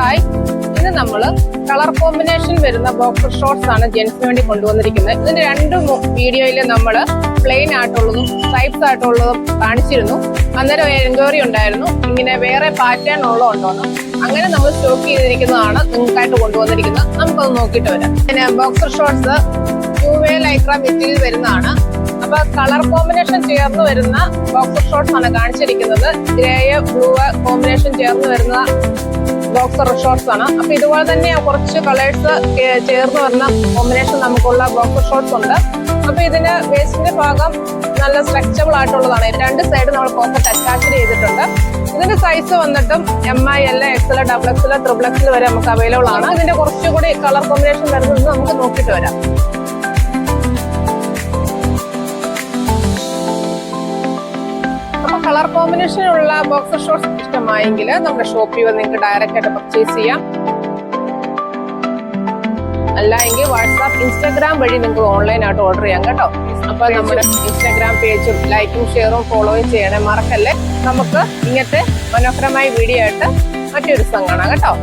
Hi, ഇത് നമ്മള് colour combination വരുന്ന ബോക്സർ ഷോർട്സ് ആണ് ജെൻസിന് വേണ്ടി കൊണ്ടുവന്നിരിക്കുന്നത്. ഇതിന്റെ രണ്ട് വീഡിയോയിൽ നമ്മൾ പ്ലെയിൻ ആയിട്ടുള്ളതും സ്ട്രൈപ്സ് ആയിട്ടുള്ളതും കാണിച്ചിരുന്നു. അന്നേരം എൻക്വയറി ഉണ്ടായിരുന്നു ഇങ്ങനെ വേറെ പാറ്റേൺ ഉള്ളതുണ്ടോന്ന്. അങ്ങനെ നമ്മൾ സ്റ്റോക്ക് ചെയ്തിരിക്കുന്നതാണ് നിങ്ങൾക്കായിട്ട് കൊണ്ടുവന്നിരിക്കുന്നത്. നമുക്കത് നോക്കിയിട്ട് വരാം. പിന്നെ boxer shorts 2-way Lycra material വരുന്നതാണ്. അപ്പൊ കളർ കോമ്പിനേഷൻ ചേർന്ന് വരുന്ന ബോക്സർ ഷോർട്സ് ആണ് കാണിച്ചിരിക്കുന്നത്. ഗ്രേ ബ്ലൂ കോമ്പിനേഷൻ ചേർന്ന് വരുന്ന ബോക്സർ ഷോർട്സ് ആണ്. അപ്പൊ ഇതുപോലെ തന്നെ കുറച്ച് കളേഴ്സ് ചേർന്ന് വരുന്ന കോമ്പിനേഷൻ നമുക്കുള്ള ബോക്സർ ഷോർട്സ് ഉണ്ട്. അപ്പൊ ഇതിന്റെ വേസ്റ്റിന്റെ ഭാഗം നല്ല സ്ട്രെച്ചബിൾ ആയിട്ടുള്ളതാണ്. രണ്ട് സൈഡ് നമ്മൾ പോക്കറ്റ് അറ്റാച്ച് ചെയ്തിട്ടുണ്ട്. ഇതിന്റെ സൈസ് വന്നിട്ടും MI, L, XL, XXL, XXL വരെ നമുക്ക് അവൈലബിൾ ആണ്. ഇതിന്റെ കുറച്ചുകൂടി കളർ കോമ്പിനേഷൻ വരുന്നത് നമുക്ക് നോക്കിയിട്ട് വരാം. കളർ കോമ്പിനേഷനുള്ള ബോക്സർ ഷോർട്സ് ഇഷ്ടമായെങ്കിൽ നമ്മുടെ ഷോപ്പിൽ വന്ന് നിങ്ങൾക്ക് ഡയറക്റ്റ് ആയിട്ട് പർച്ചേസ് ചെയ്യാം. അല്ല എങ്കിൽ വാട്സാപ്പ്, ഇൻസ്റ്റാഗ്രാം വഴി നിങ്ങൾക്ക് ഓൺലൈനായിട്ട് ഓർഡർ ചെയ്യാം കേട്ടോ. അപ്പൊ നമ്മുടെ ഇൻസ്റ്റാഗ്രാം പേജും ലൈക്കും ഷെയറും ഫോളോയും ചെയ്യണേ മറക്കല്ലേ. നമുക്ക് ഇങ്ങനത്തെ മനോഹരമായ വീഡിയോ ആയിട്ട് മറ്റൊരു ദിവസം കാണാം കേട്ടോ.